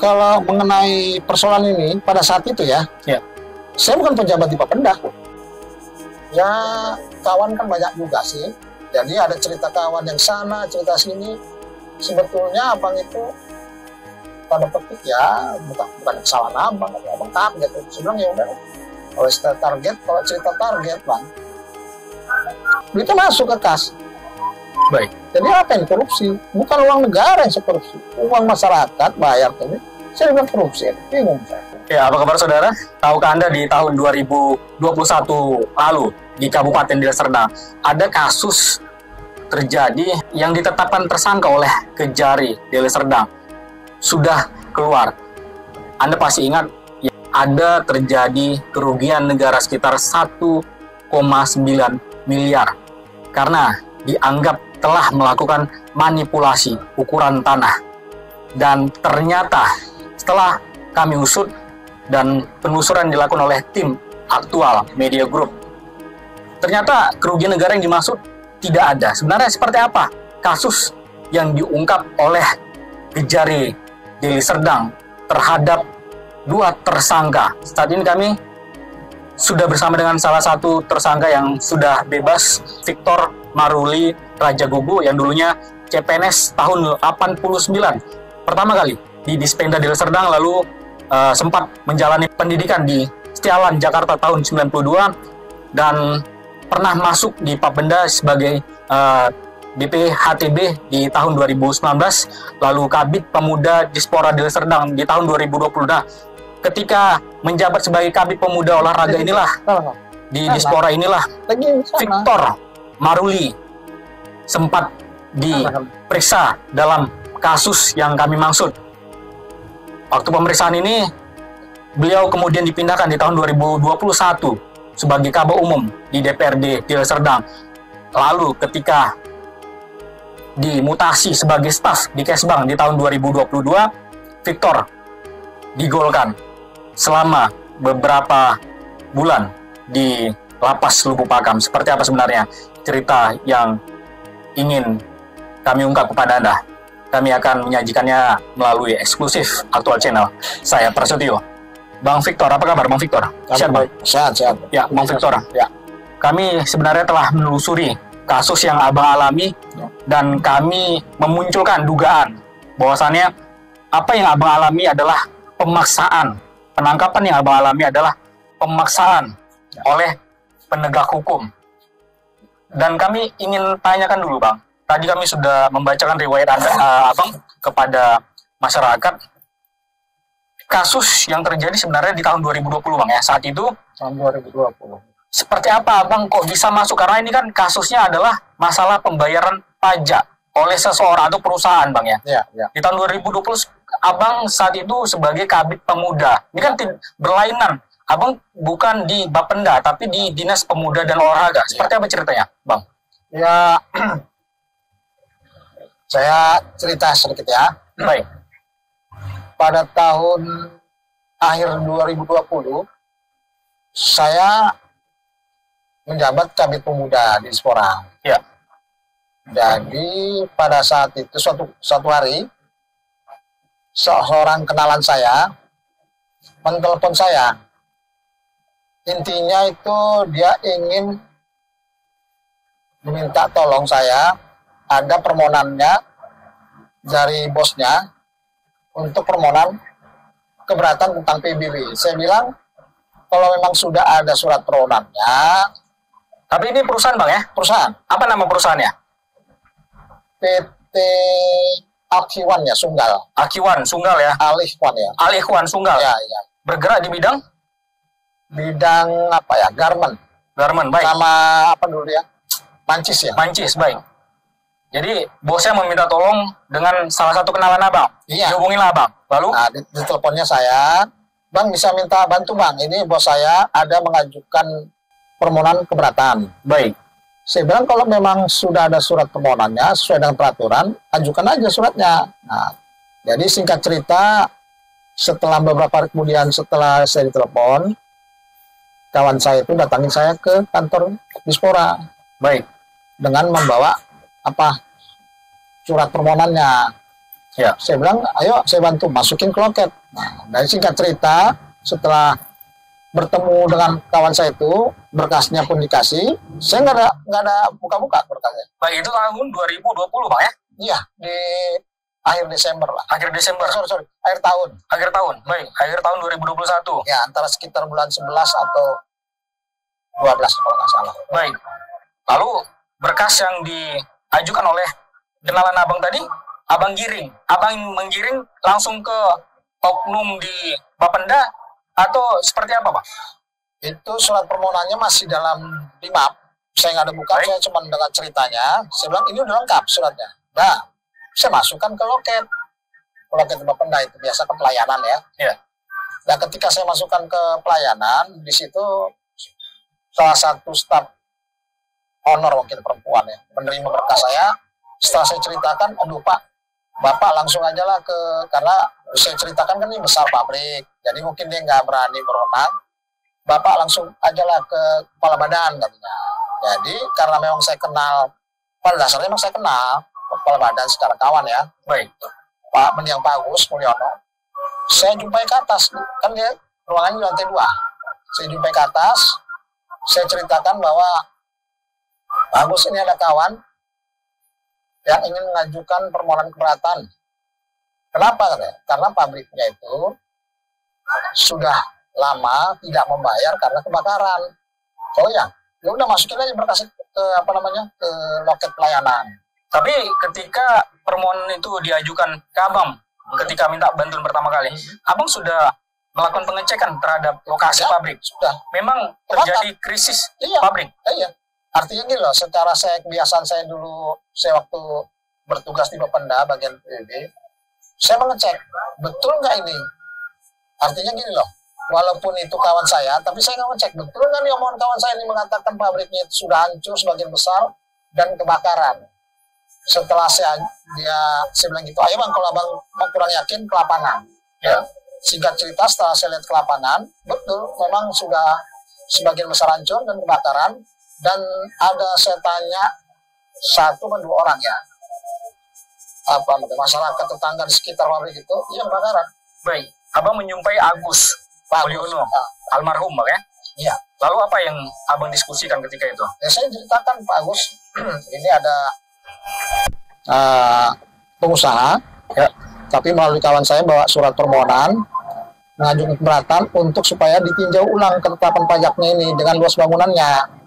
kalau mengenai persoalan ini pada saat itu ya, saya bukan pejabat di Bapenda. Ya kawan kan banyak juga sih. Jadi ada cerita kawan yang sana, cerita sini. Sebetulnya abang itu pada petik ya bukan kesalahan abang, abang target. Saya bilang ya udah, kalau cerita target bang, itu masuk ke kas. Baik. Jadi apa yang korupsi? Bukan uang negara yang korupsi, uang masyarakat bayar ini. Saya bilang korupsi, bingung saya. Ya, apa kabar saudara? Tahukah Anda di tahun 2021 lalu di Kabupaten Deli Serdang ada kasus terjadi yang ditetapkan tersangka oleh Kejari Deli Serdang sudah keluar. Anda pasti ingat ya, ada terjadi kerugian negara sekitar 1,9 miliar karena dianggap telah melakukan manipulasi ukuran tanah. Dan ternyata setelah kami usut dan penelusuran dilakukan oleh tim Aktual Media Group, ternyata kerugian negara yang dimaksud tidak ada. Sebenarnya seperti apa kasus yang diungkap oleh Kejari Deli Serdang terhadap dua tersangka? Saat ini kami sudah bersama dengan salah satu tersangka yang sudah bebas, Victor Maruli Rajagugu, yang dulunya CPNS tahun 89. Pertama kali di Dispenda Deli Serdang, lalu sempat menjalani pendidikan di Setiawan, Jakarta tahun 92, dan pernah masuk di Bapenda sebagai DPHTB di tahun 2019, lalu Kabid Pemuda Dispora Deli Serdang di tahun 2020. Nah, ketika menjabat sebagai Kabid Pemuda Olahraga inilah, di Dispora inilah, Victor Maruli sempat diperiksa dalam kasus yang kami maksud. Waktu pemeriksaan ini, beliau kemudian dipindahkan di tahun 2021 sebagai Kaba Umum di DPRD Deli Serdang. Lalu ketika dimutasi sebagai staf di Kesbang di tahun 2022, Victor digolkan selama beberapa bulan di Lapas Lubuk Pakam. Seperti apa sebenarnya cerita yang ingin kami ungkap kepada Anda? Kami akan menyajikannya melalui eksklusif Aktual Channel. Saya Prasetyo. Bang Victor, apa kabar Bang Victor? Sehat, Bang? Sehat. Ya, Bang Victor. Ya. Kami sebenarnya telah menelusuri kasus yang Abang alami, dan kami memunculkan dugaan bahwasannya apa yang Abang alami adalah pemaksaan. Penangkapan yang Abang alami adalah pemaksaan oleh penegak hukum. Dan kami ingin tanyakan dulu, Bang. Tadi kami sudah membacakan riwayat Abang kepada masyarakat. Kasus yang terjadi sebenarnya di tahun 2020, Bang, ya. Saat itu tahun 2020. Seperti apa Abang kok bisa masuk? Karena ini kan kasusnya adalah masalah pembayaran pajak oleh seseorang atau perusahaan, Bang, ya. Ya. Di tahun 2020 Abang saat itu sebagai Kabid Pemuda. Ini kan berlainan. Abang bukan di Bapenda tapi di Dinas Pemuda dan Olahraga. Seperti apa ceritanya, Bang? Ya, saya cerita sedikit ya. Baik. Pada tahun akhir 2020, saya menjabat Kabid Pemuda di Dispora. Ya. Jadi pada saat itu suatu hari, seorang kenalan saya menelpon saya. Intinya itu dia ingin meminta tolong saya, ada permohonannya dari bosnya untuk permohonan keberatan tentang PBB. Saya bilang, kalau memang sudah ada surat permohonannya. Tapi ini perusahaan, Bang, ya? Perusahaan. Apa nama perusahaannya? PT Alihwan ya, Sunggal. Alihwan Sunggal ya? Alihwan ya. Alihwan Sunggal. Ya. Bergerak di bidang apa ya? Garment, baik. Sama apa dulu ya? Mancis ya. Mancis, baik. Jadi bosnya meminta tolong dengan salah satu kenalan Abang. Iya. Dihubunginlah Abang. Lalu? Nah, di teleponnya saya, Bang bisa minta bantu Bang. Ini bos saya ada mengajukan permohonan keberatan. Baik. Saya bilang kalau memang sudah ada surat permohonannya sesuai dengan peraturan, ajukan aja suratnya. Nah, jadi singkat cerita, setelah beberapa hari kemudian setelah saya ditelepon, kawan saya itu datangin saya ke kantor Dispora. Baik. Dengan membawa surat permohonannya. Ya. Saya bilang, ayo saya bantu masukin ke loket. Nah, dari singkat cerita, setelah bertemu dengan kawan saya itu, berkasnya pun dikasih, saya nggak ada buka-buka berkasnya. Baik, itu tahun 2020 Bang ya? Iya, di akhir Desember lah. Akhir Desember. Sorry, akhir tahun. Akhir tahun. Baik, akhir tahun 2021. Ya, antara sekitar bulan 11 atau 12 kalau nggak salah. Baik. Lalu berkas yang diajukan oleh kenalan Abang tadi, Abang giring. Abang menggiring langsung ke oknum di Bapenda atau seperti apa, Pak? Itu surat permohonannya masih dalam DIMAP. Saya nggak ada buka, Baik. saya cuma dengar ceritanya. Saya bilang ini udah lengkap suratnya. Nah, saya masukkan ke loket. Loket Bapenda itu biasa ke pelayanan ya. Ya. Nah, ketika saya masukkan ke pelayanan, di situ salah satu staf honor mungkin perempuan ya, menerima berkas saya. Setelah saya ceritakan, aduh Pak, Bapak langsung aja lah karena saya ceritakan kan ini besar pabrik, jadi mungkin dia nggak berani berwenang. Bapak langsung aja lah ke kepala badan katanya. Jadi karena memang saya kenal, pada dasarnya memang saya kenal kepala badan secara kawan ya. Baik. Pak Mendiang Pak Agus Mulyono, saya jumpai ke atas, kan dia ruangannya di lantai 2. Saya jumpai ke atas, saya ceritakan bahwa Pak Agus ini ada kawan yang ingin mengajukan permohonan keberatan. Kenapa? Karena pabriknya itu sudah lama tidak membayar karena kebakaran. Oh ya udah masukin aja berkas ke ke loket pelayanan. Tapi ketika permohonan itu diajukan ke Abang, ketika minta bantuan pertama kali, Abang sudah melakukan pengecekan terhadap lokasi Ya, pabrik. sudah. Memang terjadi krisis Iya. pabrik. Iya. Artinya gini loh, secara kebiasaan saya dulu, saya waktu bertugas di Bapenda bagian PBB, saya mengecek betul nggak ini. Artinya gini loh, walaupun itu kawan saya, tapi saya nggak ngecek betul nggak nih omongan kawan saya ini mengatakan pabriknya itu sudah hancur sebagian besar dan kebakaran. Setelah saya bilang gitu, ayo bang kalau abang mau kurang yakin ke lapangan. Ya. Singkat cerita setelah saya lihat ke lapangan, betul memang sudah sebagian besar hancur dan kebakaran. Dan ada saya tanya 1 atau 2 orang ya, masyarakat tetangga di sekitar pabrik itu, iya kebakaran. Baik, Abang menyumpai Agus Mulyono, almarhum Bang ya? Iya. Lalu apa yang Abang diskusikan ketika itu? Ya, saya ceritakan Pak Agus, ini ada pengusaha, ya, tapi melalui kawan saya bawa surat permohonan mengajukan keberatan untuk supaya ditinjau ulang ketetapan pajaknya ini dengan luas bangunannya.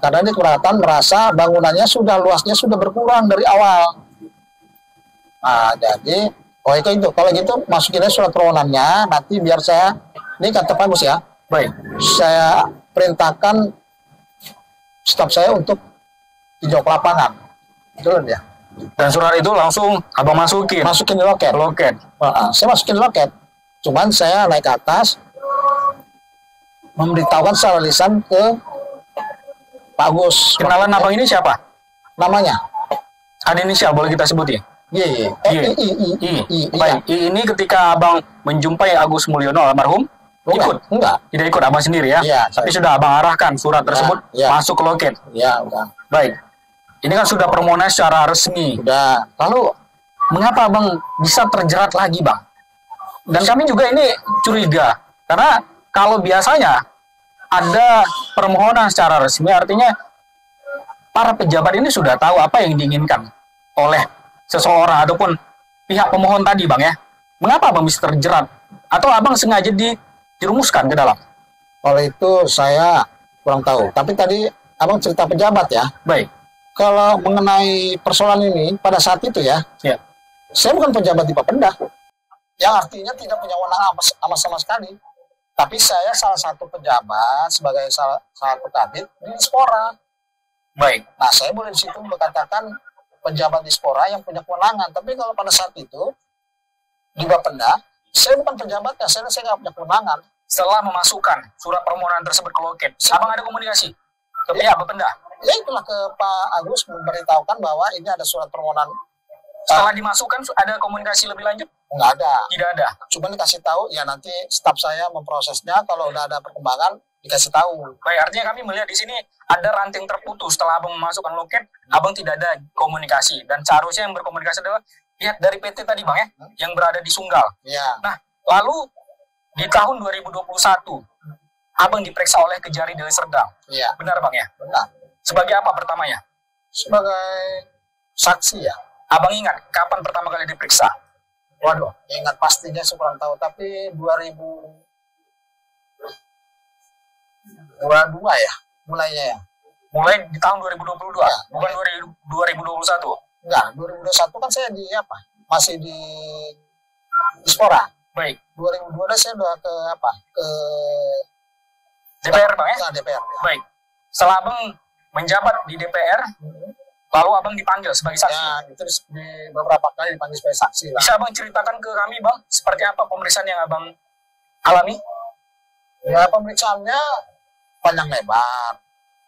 Karena ini keberatan merasa bangunannya luasnya sudah berkurang dari awal. Nah, jadi, itu. Kalau gitu masukin aja surat permohonannya, nanti biar saya, ini kata Pak Agus ya, baik, saya perintahkan staf saya untuk tinjau ke lapangan. Betul ya. Dan surat itu langsung Abang masukin Masukin di loket. Saya masukin di loket. Cuman saya naik ke atas, memberitahukan secara lisan ke Pak Agus. Kenalan Abang ini siapa? Namanya? Ada inisial boleh kita sebutin? I. Baik, I ini ketika Abang menjumpai Agus Mulyono almarhum, ikut? Enggak. Tidak ikut Abang sendiri ya? Iya. Tapi sudah Abang arahkan surat tersebut masuk ke loket? Iya, udah. Baik. Ini kan sudah permohonan secara resmi. Udah. Lalu, mengapa Abang bisa terjerat lagi Bang? Dan kami juga ini curiga. Karena kalau biasanya ada permohonan secara resmi, artinya para pejabat ini sudah tahu apa yang diinginkan oleh seseorang ataupun pihak pemohon tadi Bang ya. Mengapa Abang bisa terjerat? Atau Abang sengaja dirumuskan ke dalam? Kalau itu saya kurang tahu. Tapi tadi Abang cerita pejabat ya. Baik. Kalau mengenai persoalan ini, pada saat itu ya, saya bukan pejabat di Bapenda. Yang artinya tidak punya wewenang sama sekali. Tapi saya salah satu pejabat sebagai salah satu kadit di Dispora. Baik. Nah, saya boleh di situ berkatakan pejabat Dispora yang punya kewenangan. Tapi kalau pada saat itu di Bapenda, saya bukan pejabatnya, saya nggak punya kewenangan. Setelah memasukkan surat permohonan tersebut ke loket, Abang ada komunikasi ke pihak Bapenda? Ya itulah ke Pak Agus memberitahukan bahwa ini ada surat permohonan. Setelah dimasukkan ada komunikasi lebih lanjut? Nggak ada. Tidak ada. Cuma dikasih tahu ya nanti staf saya memprosesnya, kalau udah ada perkembangan dikasih tahu. Baik, artinya kami melihat di sini ada ranting terputus setelah Abang memasukkan loket, Abang tidak ada komunikasi dan seharusnya yang berkomunikasi adalah lihat dari PT tadi Bang ya, yang berada di Sunggal. Ya. Nah, lalu di tahun 2021, Abang diperiksa oleh Kejari Deli Serdang. Iya. Benar Bang ya? Benar. Sebagai apa pertamanya? Sebagai saksi ya. Abang ingat kapan pertama kali diperiksa? Waduh, ingat pastinya saya kurang tahu, tapi 2022 ya mulainya ya. Mulai di tahun 2022, Ya, bukan 2021. Enggak, 2021 kan saya di apa? Masih di Dispora. Baik. 2022 saya udah ke apa? Ke DPR Bang ya? DPR. Ya. Baik. Setelah Abang menjabat di DPR, lalu Abang dipanggil sebagai saksi. Ya, itu di beberapa kali dipanggil sebagai saksi lah. Bisa Abang ceritakan ke kami Bang, seperti apa pemeriksaan yang Abang alami? Ya, pemeriksaannya panjang lebar.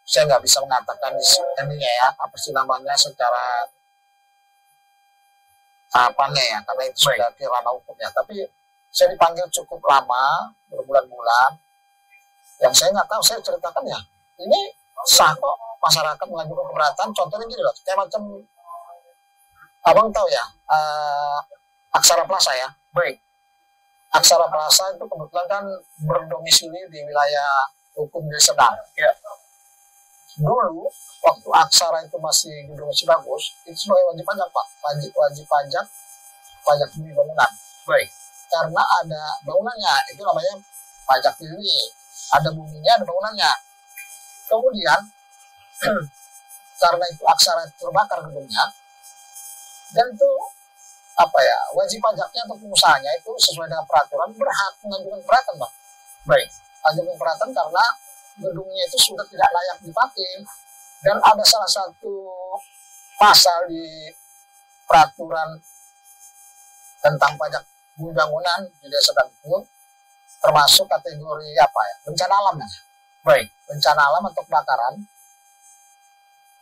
Saya nggak bisa mengatakan ininya ya, apa sih namanya secara tahapannya ya, karena itu sudah di ranah hukumnya. Tapi saya dipanggil cukup lama, berbulan-bulan. Yang saya nggak tahu, saya ceritakan ya, ini sah kok masyarakat mengajukan keberatan. Contohnya gini loh, kayak macam abang tahu ya, Aksara Plaza ya. Baik. Aksara Plaza itu kebetulan kan berdomisili di wilayah hukum Deli Serdang. Ya. Dulu waktu Aksara itu masih gedung masih bagus, itu sebagai wajib pajak Pak, wajib pajak bumi bangunan. Baik. Karena ada bangunannya, itu namanya pajak bumi. Ada buminya, ada bangunannya. Kemudian karena itu Aksara terbakar gedungnya, dan itu apa ya, wajib pajaknya atau pengusahanya itu sesuai dengan peraturan berhak mengajukan keberatan Pak. Baik. Ajukan keberatan karena gedungnya itu sudah tidak layak dipakai, dan ada salah satu pasal di peraturan tentang pajak bumi bangunan di Desa Serdang itu termasuk kategori apa ya, bencana alam ya. Baik. Bencana alam atau kebakaran,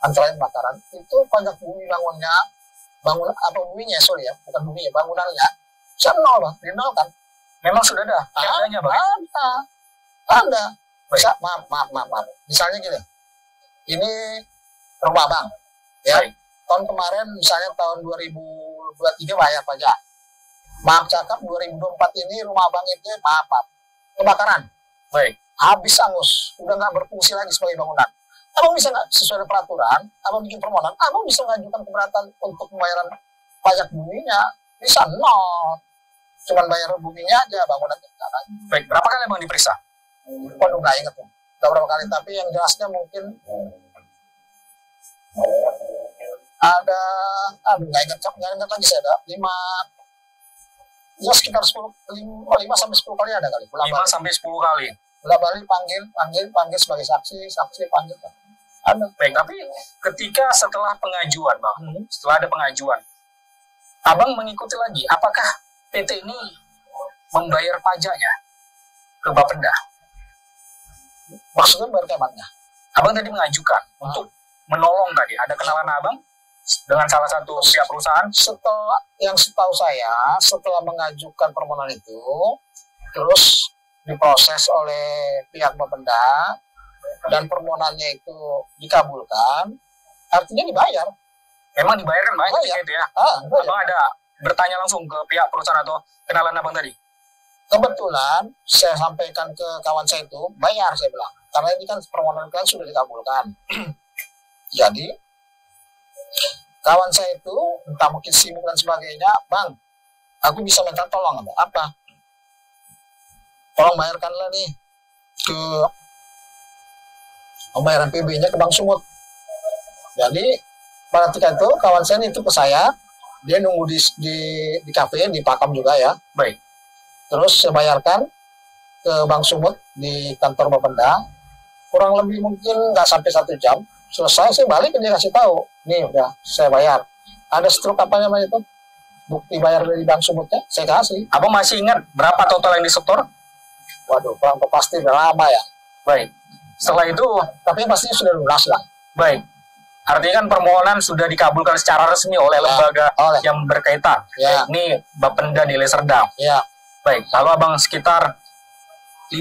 antara lain kebakaran, itu pajak bumi bangunnya, buminya, sorry ya, bukan buminya, bangunannya bisa nol Bang, di nol kan. Memang sudah ada perdatanya Bang? Ada. Bisa, maaf. Misalnya gini, ini rumah Bang, ya. Baik. Tahun kemarin, misalnya tahun 2023 bayar pajak. Maaf cakap, 2024 ini rumah Bang itu, maaf, kebakaran. Baik. Habis angus, udah nggak berfungsi lagi sebagai bangunan. Abang bisa nggak sesuai dengan peraturan, abang bikin permohonan, abang bisa mengajukan keberatan untuk pembayaran pajak buminya, bisa nol. Cuman bayar buminya aja, bangunannya enggak lagi. Baik, berapa kali Bang diperiksa? Waduh, nggak inget tuh. Udah berapa kali, tapi yang jelasnya mungkin ada, nggak inget lagi saya ada 5, ya sekitar 5 sampai 10 kali ada kali. 5 sampai 10 kali. Bolak balik panggil sebagai saksi panggil. Ada. Baik, tapi ketika setelah pengajuan Bang, setelah ada pengajuan, Abang mengikuti lagi, apakah PT ini membayar pajaknya ke Bapenda? Maksudnya bayar kemannya? Abang tadi mengajukan untuk menolong tadi, ada kenalan Abang dengan salah satu pihak perusahaan? Yang setahu saya, setelah mengajukan permohonan itu, terus diproses oleh pihak Bapenda, dan permohonannya itu dikabulkan, artinya dibayar. Memang dibayar kan Bang? Itu ya? Abang ada bertanya langsung ke pihak perusahaan atau kenalan Abang tadi? Kebetulan saya sampaikan ke kawan saya itu, bayar saya bilang. Karena ini kan permohonan kalian sudah dikabulkan. Jadi, kawan saya itu, entah mungkin sibuk dan sebagainya, Bang, aku bisa minta tolong. Apa? Tolong bayarkanlah nih ke pembayaran PB-nya ke Bank Sumut. Jadi, pada ketika itu, kawan saya itu ke saya, dia nunggu di kafe, di Pakam juga ya. Baik. Terus saya bayarkan ke Bank Sumut di kantor Bapenda, kurang lebih mungkin nggak sampai 1 jam. Selesai saya balik, dia kasih tahu, nih udah saya bayar. Ada struk apa namanya itu, bukti bayar dari Bank Sumutnya, saya kasih. Abang masih ingat berapa total yang disetor? Waduh, kurang pasti udah lama ya. Baik. Setelah itu, tapi pastinya sudah lunas lah. Baik. Artinya kan permohonan sudah dikabulkan secara resmi oleh lembaga yang berkaitan. Ya. Ini Bapenda Deli Serdang. Ya. Baik, lalu Abang sekitar 5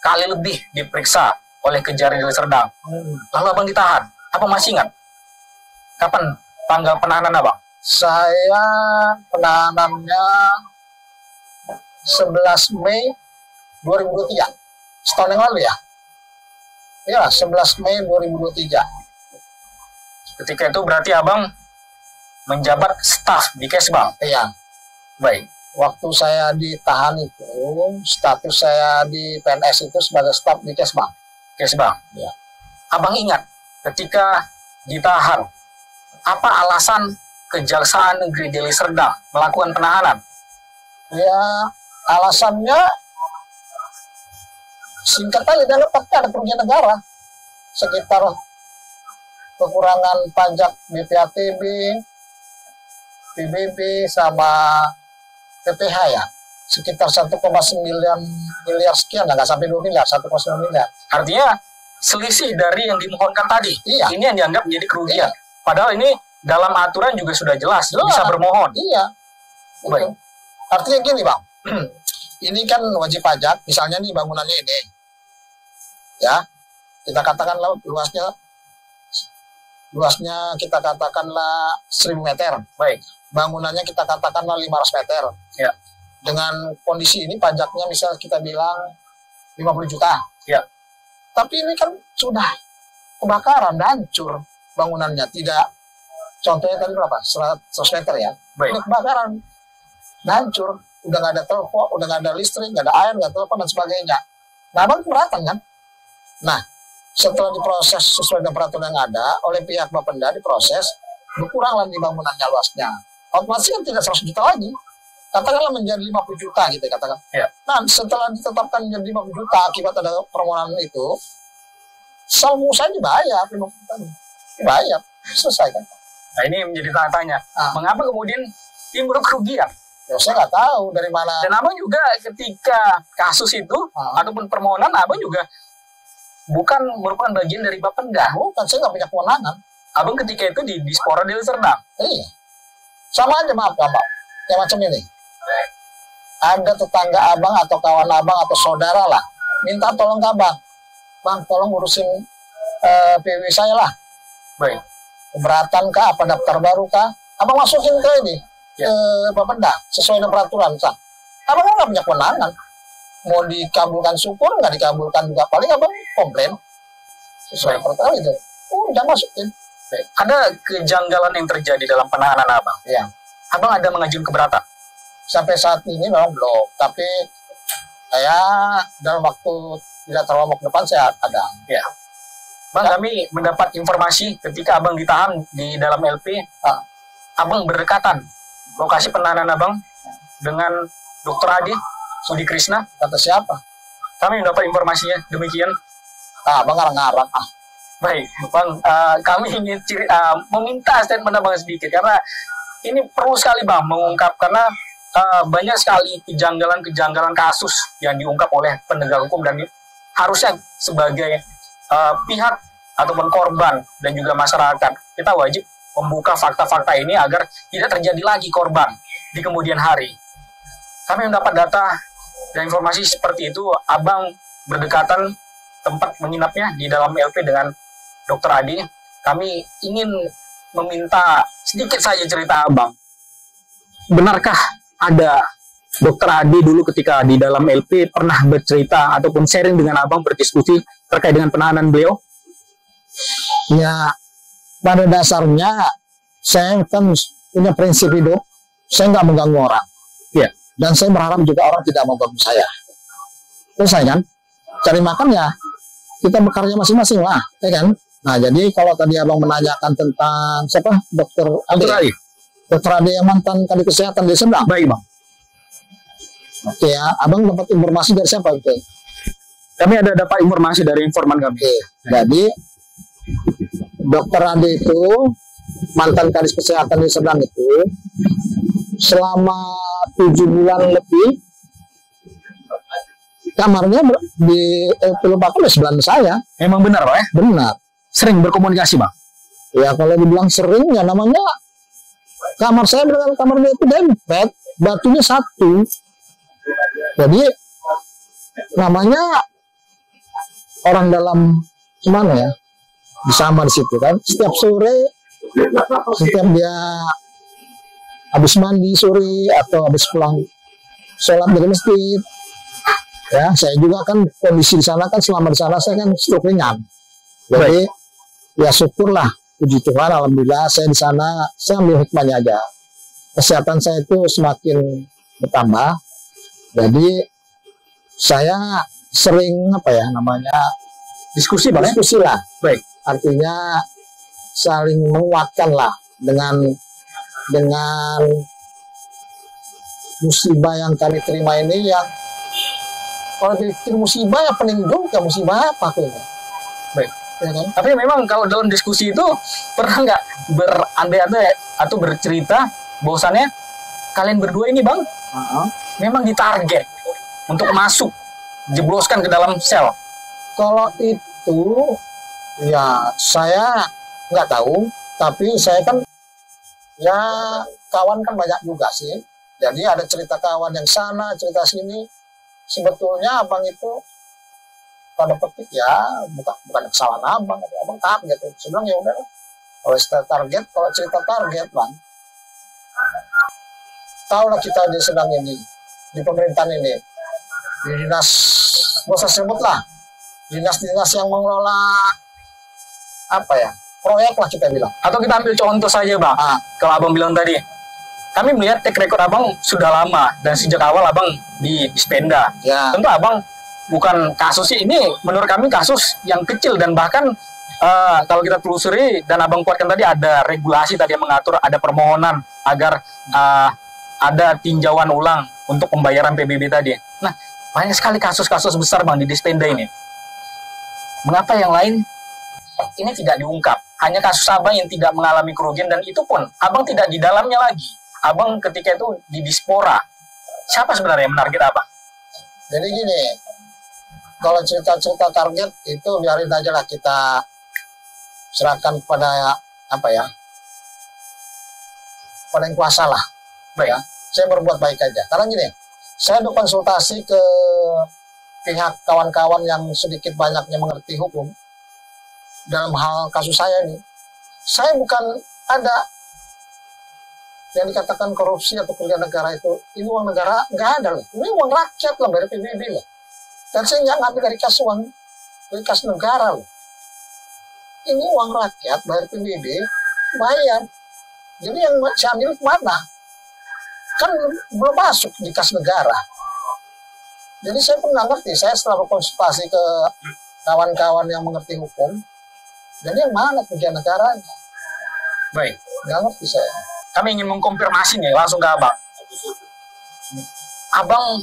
kali lebih diperiksa oleh Kejari Deli Serdang. Lalu Abang ditahan. Abang masih ingat kapan tanggal penahanan Abang? Saya penahanannya 11 Mei 2023. Setahun yang lalu ya. Ya, 11 Mei 2023. Ketika itu berarti abang menjabat staf di Kesbang. Iya. Baik. Waktu saya ditahan itu, status saya di PNS itu sebagai staf di Kesbang. Kesbang. Ya. Abang ingat ketika ditahan, apa alasan Kejaksaan Negeri Deli Serdang melakukan penahanan? Ya, alasannya singkat aja, dianggap ada kerugian negara sekitar kekurangan pajak BPATB, PBB sama PPH ya, sekitar 1,9 miliar sekian, nggak sampai 2 miliar, 1,9 miliar. Artinya selisih dari yang dimohonkan tadi. Iya. Ini yang dianggap menjadi kerugian. Iya. Padahal ini dalam aturan juga sudah jelas. Bisa bermohon. Iya. Baik. Artinya gini bang, ini kan wajib pajak, misalnya nih bangunannya ini, ya, kita katakanlah luasnya kita katakanlah 1000 meter. Baik. Bangunannya kita katakanlah 500 meter. Ya. Dengan kondisi ini pajaknya misal kita bilang 50 juta. Ya. Tapi ini kan sudah kebakaran, hancur bangunannya. Tidak, contohnya tadi berapa? 100 meter ya. Baik. Ini kebakaran, hancur. Udah nggak ada telepon, udah nggak ada listrik, nggak ada air, nggak ada telepon dan sebagainya. Nah, abang keberatan kan? Nah, setelah diproses sesuai dengan peraturan yang ada oleh pihak Bapenda, diproses, berkuranglah di bangunannya luasnya. Otomatis kan tidak 100 juta lagi. Katakanlah menjadi 50 juta gitu ya, katakan. Ya. Nah, setelah ditetapkan menjadi 50 juta akibat ada permohonan itu, semua saya dibayar 50 juta. Dibayar, selesai kan. Nah, ini menjadi tanda tanya. Mengapa kemudian timbul kerugian? Ya, saya nggak tahu dari mana. Dan abang juga ketika kasus itu ataupun permohonan, abang juga bukan merupakan bagian dari Bapenda. Bukan, saya nggak punya kewenangan. Abang ketika itu di Dispora Deli Serdang. Iya. Sama aja, maaf ya, Pak. Yang macam ini. Ada tetangga abang atau kawan abang atau saudara lah, minta tolong ke abang. Bang, tolong urusin PW saya lah. Baik. Keberatan kah, apa daftar baru kah? Abang masukin ke ini, ke Bapenda, sesuai dengan peraturan. Abang kan nggak punya kewenangan. Mau dikabulkan syukur, nggak dikabulkan juga. Paling abang komplain. Sesuai peraturan itu. Udah masukin. Ada kejanggalan yang terjadi dalam penahanan abang. Iya. Abang ada mengajukan keberatan? Sampai saat ini memang belum. Tapi saya dalam waktu tidak terlalu lama ke depan saya ada. Ya. Bang, kami mendapat informasi ketika abang ditahan di dalam LP, abang berdekatan lokasi penahanan abang dengan Dr. Adi Sudi Krishna. Kata siapa? Kami mendapat informasinya demikian. Abang ngarang-ngarang. Baik, Bang, kami ingin meminta statement abang sedikit karena ini perlu sekali bang mengungkap, karena banyak sekali kejanggalan kasus yang diungkap oleh penegak hukum dan harusnya sebagai pihak ataupun korban dan juga masyarakat kita wajib membuka fakta-fakta ini agar tidak terjadi lagi korban di kemudian hari. Kami mendapat data dan informasi seperti itu, abang berdekatan tempat menginapnya di dalam LP dengan Dr. Adi. Kami ingin meminta sedikit saja cerita abang. Benarkah ada Dr. Adi dulu ketika di dalam LP pernah bercerita ataupun sharing dengan abang, berdiskusi terkait dengan penahanan beliau? Ya, pada dasarnya saya kan punya prinsip hidup, saya nggak mengganggu orang. Ya. Dan saya berharap juga orang tidak mengganggu saya. Terus saya kan, cari makan ya, kita bekerja masing-masing lah, ya kan? Nah, jadi kalau tadi abang menanyakan tentang siapa? Dokter Ade. Dokter Ade yang mantan Kadis Kesehatan di Serdang. Baik, Bang. Oke ya, abang dapat informasi dari siapa itu? Kami ada dapat informasi dari informan kami. Oke. Jadi Dokter Ade itu mantan Kadis Kesehatan di Serdang itu selama 7 bulan lebih kamarnya di Pelupakan di sebelah saya. Emang benar, Pak ya? Benar. Sering berkomunikasi, Bang? Ya kalau dibilang sering ya namanya kamar saya dengan kamar dia itu dempet, batunya satu. Jadi namanya orang dalam gimana ya? Bersama di situ kan. Setiap sore setiap dia habis mandi sore atau habis pulang sholat dari masjid. Ya, saya juga kan kondisi di sana kan selama di sana saya kan stroke ringan. Jadi ya syukurlah, puji Tuhan, alhamdulillah saya di sana saya ambil hikmahnya aja. Kesehatan saya itu semakin bertambah. Jadi saya sering diskusi lah. Baik. Artinya saling menguatkan lah dengan musibah yang kami terima ini, yang kalau bikin musibah ya pening juga, musibah apa tuh? Baik. Ya kan? Tapi memang kalau dalam diskusi itu pernah nggak berandai-andai atau bercerita bahwasannya kalian berdua ini bang memang ditarget untuk masuk, jebloskan ke dalam sel? Kalau itu ya saya nggak tahu, tapi saya kan ya kawan kan banyak juga sih. Jadi ada cerita kawan yang sana, cerita sini. Sebetulnya abang itu pada petik ya bukan kesalahan abang, abang target. Saya bilang ya udah, kalau cerita target bang, tahulah kita sedang ini di pemerintahan ini, di dinas, nggak usah sebut lah, dinas-dinas yang mengelola proyek lah kita bilang. Atau kita ambil contoh saja bang, kalau abang bilang tadi, kami melihat track record abang sudah lama dan sejak awal abang di Dispenda. Ya. Tentu abang bukan kasusnya ini, menurut kami kasus yang kecil, dan bahkan kalau kita telusuri dan abang kuatkan tadi, ada regulasi tadi yang mengatur, ada permohonan agar ada tinjauan ulang untuk pembayaran PBB tadi. Nah, banyak sekali kasus-kasus besar bang di Dispenda ini. Mengapa yang lain ini tidak diungkap? Hanya kasus abang yang tidak mengalami kerugian, dan itu pun abang tidak di dalamnya lagi. Abang ketika itu di Dispora. Siapa sebenarnya yang menarget abang? Jadi gini, kalau cerita-cerita target itu biarin aja lah, kita serahkan kepada pada yang kuasa lah. Baik. Ya, saya berbuat baik aja. Karena gini, saya udah konsultasi ke pihak kawan-kawan yang sedikit banyaknya mengerti hukum dalam hal kasus saya ini. Saya bukan ada yang dikatakan korupsi atau kerugian negara itu. Ini uang negara nggak ada loh. Ini uang rakyat loh, dari PBB loh. Dan saya nggak ngambil dari kas uang, dari kas negara loh. Ini uang rakyat, bayar PBB, bayar. Jadi yang saya ambil kemana? Kan belum masuk di kas negara. Jadi saya pun nggak ngerti. Saya setelah berkonsultasi ke kawan-kawan yang mengerti hukum, jadi yang mana kerugian negaranya? Baik. Nggak ngerti saya. Kami ingin mengkonfirmasi nih langsung ke abang. Abang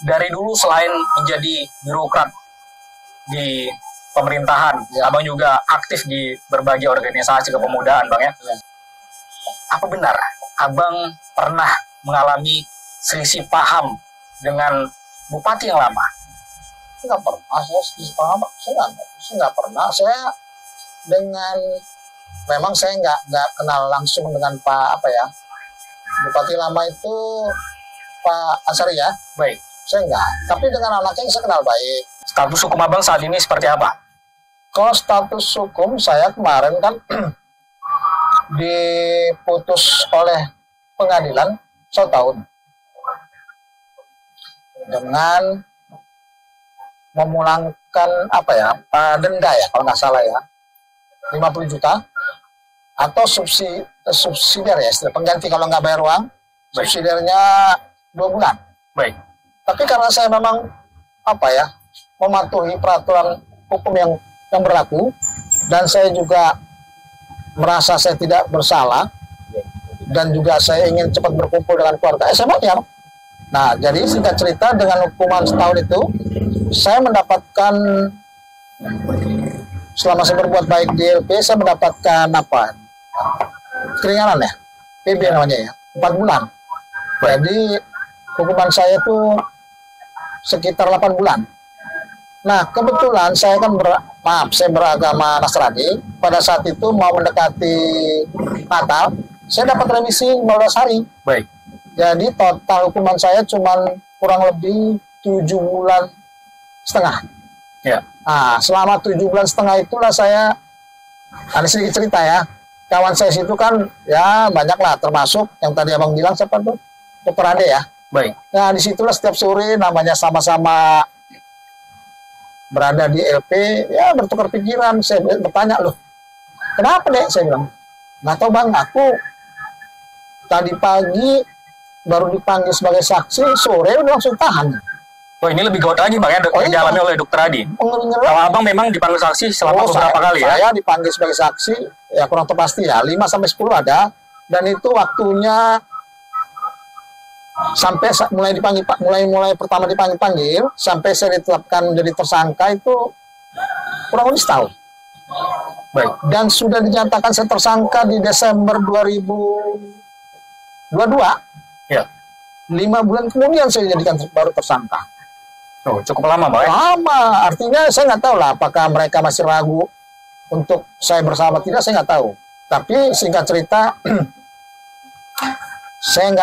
dari dulu selain menjadi birokrat di pemerintahan, ya, abang juga aktif di berbagai organisasi kepemudaan, bang ya. Apa benar abang pernah mengalami selisih paham dengan bupati yang lama? Nggak pernah saya selisih paham. Saya nggak pernah. Saya memang saya nggak kenal langsung dengan bupati lama itu Pak Ansari ya. Baik. Saya enggak. Tapi dengan anaknya saya kenal baik. Status hukum abang saat ini seperti apa? Kalau status hukum saya kemarin kan diputus oleh pengadilan 1 tahun dengan memulangkan denda ya kalau nggak salah ya 50 juta atau subsidiar ya, istilah pengganti kalau nggak bayar uang. Baik. Subsidiarnya 2 bulan. Baik. Tapi karena saya memang mematuhi peraturan hukum yang berlaku, dan saya juga merasa saya tidak bersalah, dan juga saya ingin cepat berkumpul dengan keluarga, saya bayar. Nah, jadi singkat cerita, dengan hukuman setahun itu, saya mendapatkan, selama saya berbuat baik di LP, saya mendapatkan keringanan ya, PB namanya ya, 4 bulan. Jadi hukuman saya itu sekitar 8 bulan. Nah, kebetulan saya kan saya beragama Nasrani. Pada saat itu mau mendekati Natal, saya dapat remisi 15 hari. Baik. Jadi total hukuman saya cuma kurang lebih 7 bulan setengah. Ya. Nah, selama 7 bulan setengah itulah saya, ada sedikit cerita ya. kawan saya situ kan ya banyak lah, termasuk yang tadi abang bilang siapa tuh, Dokter Ade ya. Baik. Nah disitulah setiap sore namanya sama-sama berada di LP, ya bertukar pikiran. Saya bertanya, loh kenapa deh? Saya bilang, nggak tahu bang, aku tadi pagi baru dipanggil sebagai saksi, sore udah langsung tahan. Oh ini lebih gawat lagi bang ya, yang dialami oleh Dokter Adi. Kalau abang memang dipanggil saksi selama beberapa kali ya? Saya dipanggil sebagai saksi, ya kurang tahu pasti ya, 5-10 ada, dan itu waktunya sampai mulai pertama dipanggil sampai saya ditetapkan menjadi tersangka itu kurang lebih setahun. Baik. Dan sudah dinyatakan saya tersangka di Desember 2022. Ya. 5 bulan kemudian saya dijadikan baru tersangka. Oh, cukup lama, Pak. Lama, artinya saya nggak tahu lah apakah mereka masih ragu untuk saya bersama tidak, saya nggak tahu. Tapi singkat cerita, saya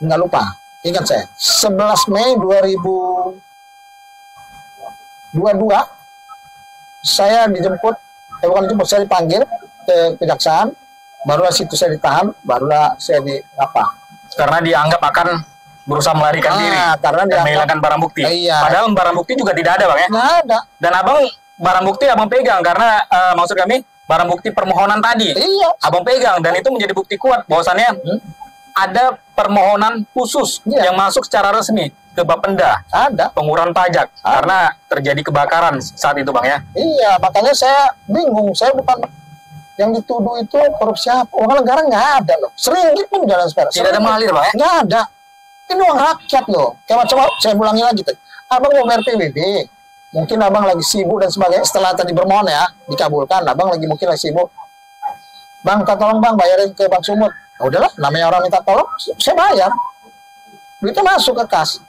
nggak lupa, ingat saya 11 Mei 2022 saya dijemput, bukan dijemput, saya dipanggil ke kejaksaan, barulah situ saya ditahan, barulah saya karena dianggap akan berusaha melarikan diri karena dan menghilangkan barang bukti. Iya. Padahal barang bukti juga tidak ada, Bang ya? Nggak ada. Dan abang barang bukti abang pegang karena maksud kami barang bukti permohonan tadi. Iya. Abang pegang dan itu menjadi bukti kuat bahwasannya ada permohonan khusus yang masuk secara resmi ke Bapenda. Ada pengurangan pajak karena terjadi kebakaran saat itu, Bang ya. Iya, makanya saya bingung. Saya bukan yang dituduh itu korupsi apa? Uang negara nggak ada loh. Seringgit pun jalan sekarang. Tidak ada mengalir, Bang ya? Nggak ada. Ini uang rakyat loh. Kayak macam saya ulangi lagi. Abang mau bayar PBB. Mungkin abang lagi sibuk dan sebagainya. Setelah tadi bermohon ya, dikabulkan. Abang mungkin lagi sibuk. Bang, tolong bang, bayarin ke Bang Sumut. Ya udahlah, namanya orang minta tolong, saya bayar. Duitnya masuk ke kas.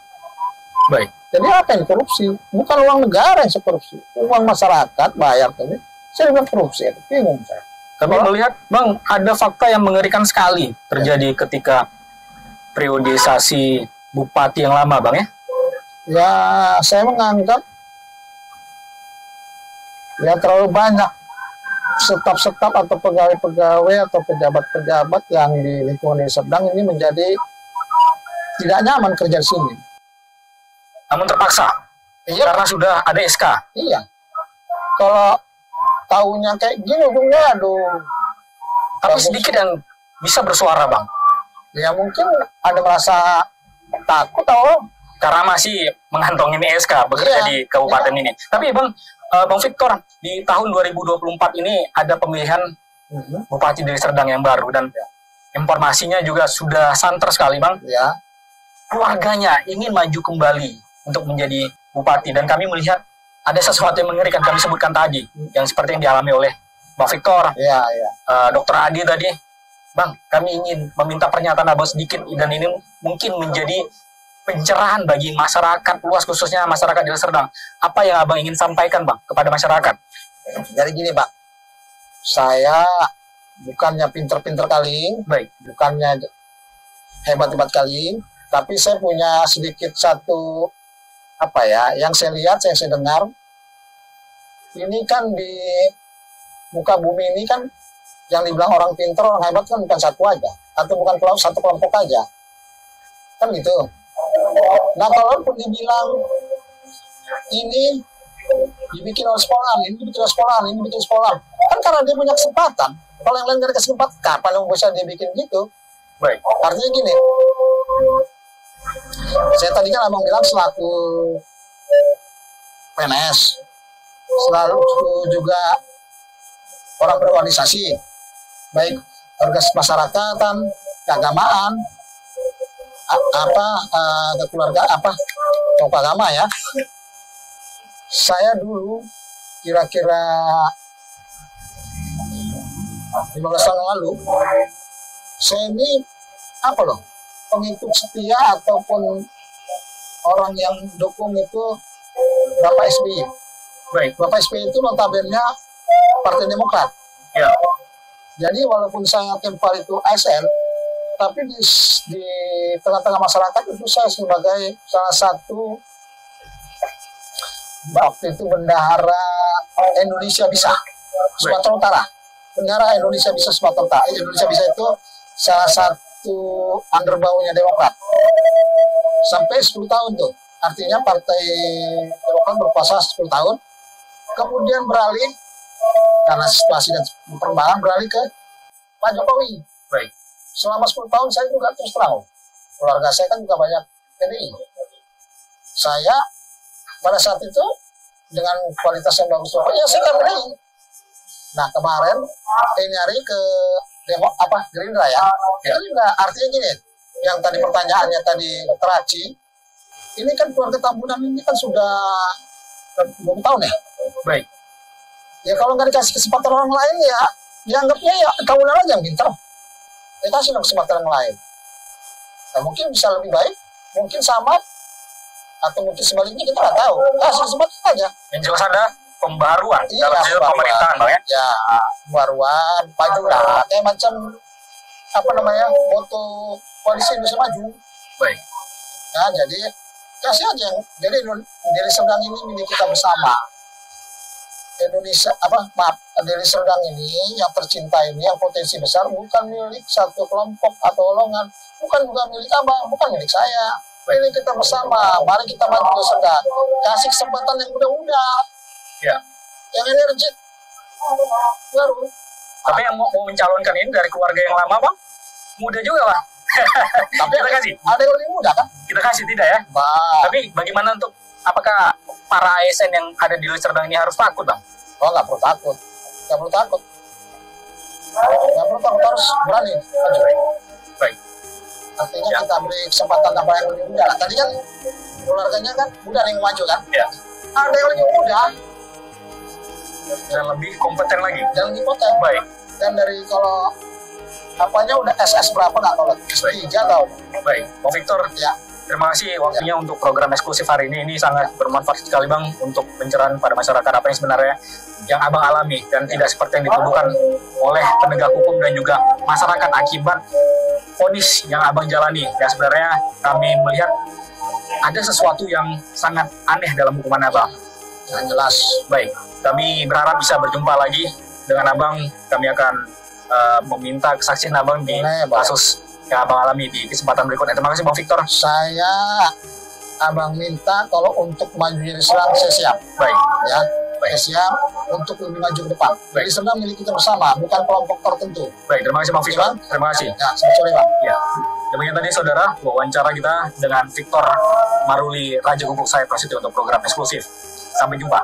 Baik. Jadi apa yang korupsi? Bukan uang negara yang korupsi. Uang masyarakat bayar. Saya bilang korupsi. Bingung saya. Kami melihat, Bang, ada fakta yang mengerikan sekali terjadi ketika periodisasi bupati yang lama, Bang ya? Ya, saya menganggap ya terlalu banyak staf-staf atau pegawai-pegawai atau pejabat-pejabat yang di lingkungan Deli Serdang ini menjadi tidak nyaman kerja di sini. Namun terpaksa, karena sudah ada SK. Iya. Kalau tahunya kayak gini, aduh. Tapi sedikit yang bisa bersuara, Bang. Ya mungkin ada merasa takut atau karena masih mengantongi SK bekerja di kabupaten ini. Tapi Bang Victor, di tahun 2024 ini ada pemilihan Bupati Deli Serdang yang baru dan informasinya juga sudah santer sekali, Bang. Ya. Keluarganya ingin maju kembali untuk menjadi bupati dan kami melihat ada sesuatu yang mengerikan kami sebutkan tadi yang seperti yang dialami oleh Bang Victor, Dokter Adi tadi. Bang, kami ingin meminta pernyataan Abang sedikit dan ini mungkin menjadi pencerahan bagi masyarakat luas, khususnya masyarakat Deli Serdang. Apa yang Abang ingin sampaikan, Bang, kepada masyarakat? Jadi gini, Bang. Saya bukannya pinter-pinter kali, bukannya hebat-hebat kali, tapi saya punya sedikit satu yang saya lihat, yang saya dengar. Ini kan di muka bumi ini kan yang dibilang orang pinter, orang hebat kan bukan satu aja, atau bukan satu kelompok aja. Kan gitu. Nah, kalaupun dibilang ini dibikin oleh sekolahan, ini dibikin oleh sekolahan, ini dibikin sekolahan, kan karena dia punya kesempatan. Kalau yang lain gak ada kesempatan, kapan yang bisa dia bikin gitu? Baik. Artinya gini, saya tadi kan abang bilang selaku PNS, selalu juga orang berorganisasi, baik organisasi masyarakatan, keagamaan, kekeluargaan, tokoh agama ya. Saya dulu kira-kira 15 tahun lalu, saya ini pengikut setia ataupun orang yang dukung itu Bapak SBY. Baik. Bapak SBY itu notabene Partai Demokrat. Ya. Jadi walaupun saya tempel itu ASN, tapi di tengah-tengah masyarakat itu saya sebagai salah satu waktu itu bendahara Indonesia bisa Sumatera Utara. benar Indonesia Bisa semata-mata. Indonesia Bisa itu salah satu underbaunya Demokrat. Sampai 10 tahun tuh. Artinya Partai Demokrat berkuasa 10 tahun. Kemudian beralih, karena situasi dan perkembangan, beralih ke Pak Jokowi. Baik. Selama 10 tahun saya juga terus terang. Keluarga saya kan juga banyak PDI. Saya pada saat itu dengan kualitas yang bagus, ya saya kan PDI. Nah kemarin ini hari ke Gerindra ya. Gerindra artinya gini, yang tadi pertanyaannya tadi Teraci, ini kan keluarga Tambunan ini kan sudah 20 tahun ya. Baik. Ya kalau nggak dikasih kesempatan orang lain ya, dianggapnya ya Tambunan aja yang pintar. Ya kasih kesempatan yang lain. Nah, mungkin bisa lebih baik, mungkin sama, atau mungkin sebaliknya kita nggak tahu. Kasih kesempatan aja. Yang jelas ada pembaruan dalam sistem pemerintahan, Bang ya. Ya, pembaruan, pajulah, kayak macam apa namanya, moto koalisi Indonesia Maju. Baik. Nah, jadi kasih aja. Jadi Deli Serdang ini milik kita bersama. Indonesia Deli Serdang ini yang tercinta ini, yang potensi besar, bukan milik satu kelompok atau golongan, bukan juga milik abang, bukan milik saya. Ini kita bersama. Mari kita maju Deli Serdang. Kasih kesempatan yang muda-muda. Ya. Yang energik. Baru. Tapi yang mau mencalonkan ini dari keluarga yang lama, Bang, muda juga, Bang. Tapi kita kasih. Ada yang lebih muda kan? Kita kasih tidak ya? Tapi bagaimana untuk apakah para ASN yang ada di Deli Serdang ini harus takut, Bang? Oh, nggak perlu takut. Nggak perlu takut. Nggak perlu takut, harus berani. Maju. Baik. Artinya kita beri kesempatan apa yang lebih muda. Tadi kan keluarganya kan muda yang maju kan? Ya. Ada yang lebih muda. Dan lebih kompeten lagi. Dan lebih kompeten. Baik. Dan dari kalau apanya udah SS berapa nggak tahu? S3 tahu. Baik. Bang Victor. Ya. Terima kasih waktunya untuk program eksklusif hari ini. Ini sangat bermanfaat sekali, Bang, untuk pencerahan pada masyarakat apa yang sebenarnya yang Abang alami dan tidak seperti yang dituduhkan oleh penegak hukum dan juga masyarakat akibat vonis yang Abang jalani. Dan sebenarnya kami melihat ada sesuatu yang sangat aneh dalam hukuman Abang. Yang jelas. Baik, kami berharap bisa berjumpa lagi dengan Abang. Kami akan meminta kesaksian Abang di kasus yang Abang alami di kesempatan berikutnya. Terima kasih, Bang Victor. Abang minta kalau untuk maju Deli Serdang saya siap. Baik. Ya, saya siap untuk lebih maju ke depan. Deli Serdang milik kita bersama, bukan kelompok tertentu. Baik, terima kasih Bang Victor. Terima kasih. Ya, selamat sore Bang. Ya. Demikian tadi saudara wawancara kita dengan Victor Maruli Raja Guguk, saya Prasetyo untuk program eksklusif. Sampai jumpa.